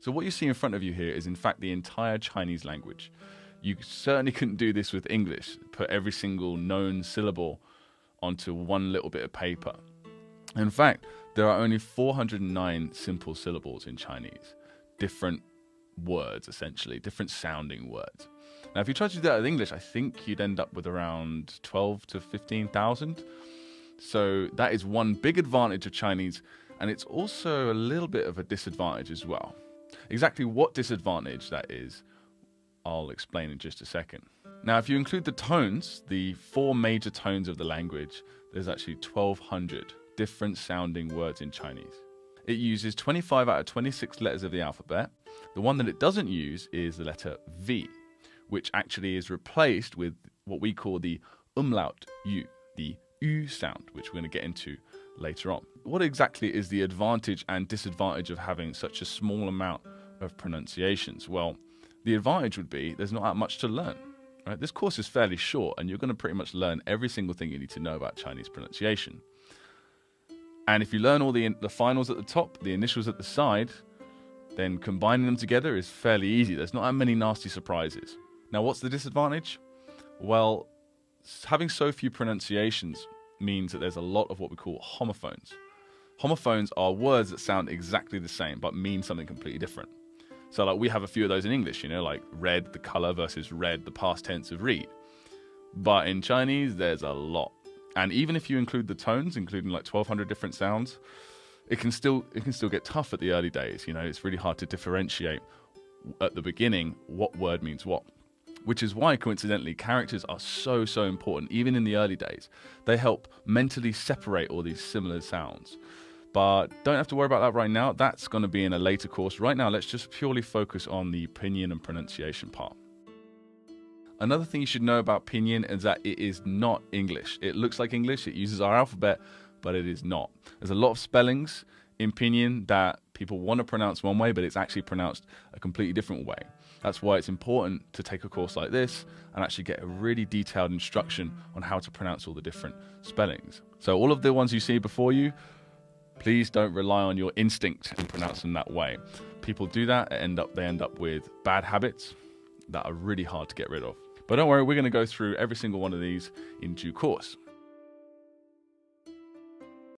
So what you see in front of you here is in fact the entire Chinese language. You certainly couldn't do this with English, put every single known syllable onto one little bit of paper. In fact, there are only 409 simple syllables in Chinese. Different words, essentially, different sounding words. Now, if you try to do that with English, I think you'd end up with around 12 to 15,000. So that is one big advantage of Chinese, and it's also a little bit of a disadvantage as well. Exactly what disadvantage that is, I'll explain in just a second. Now, if you include the tones, the 4 major tones of the language, there's actually 1,200 different sounding words in Chinese. It uses 25 out of 26 letters of the alphabet. The one that it doesn't use is the letter V, which actually is replaced with what we call the umlaut U, the U sound, which we're going to get into later on. What exactly is the advantage and disadvantage of having such a small amount of pronunciations? Well, the advantage would be there's not that much to learn. Right? This course is fairly short, and you're going to pretty much learn every single thing you need to know about Chinese pronunciation. And if you learn all the finals at the top, the initials at the side, then combining them together is fairly easy. There's not that many nasty surprises. Now, what's the disadvantage? Well, having so few pronunciations means that there's a lot of what we call homophones. Homophones are words that sound exactly the same but mean something completely different. So like we have a few of those in English, like red, the color versus red, the past tense of read. But in Chinese, there's a lot. And even if you include the tones, including like 1,200 different sounds, it can still get tough at the early days. It's really hard to differentiate at the beginning what word means what. Which is why, coincidentally, characters are so important, even in the early days. They help mentally separate all these similar sounds. But don't have to worry about that right now. That's going to be in a later course. Right now, let's just purely focus on the pinyin and pronunciation part. Another thing you should know about pinyin is that it is not English. It looks like English, it uses our alphabet, but it is not. There's a lot of spellings in pinyin that people want to pronounce one way, but it's actually pronounced a completely different way. That's why it's important to take a course like this and actually get a really detailed instruction on how to pronounce all the different spellings. So all of the ones you see before you, please don't rely on your instinct and pronounce them that way. People do that, they end up with bad habits that are really hard to get rid of. But don't worry, we're going to go through every single one of these in due course.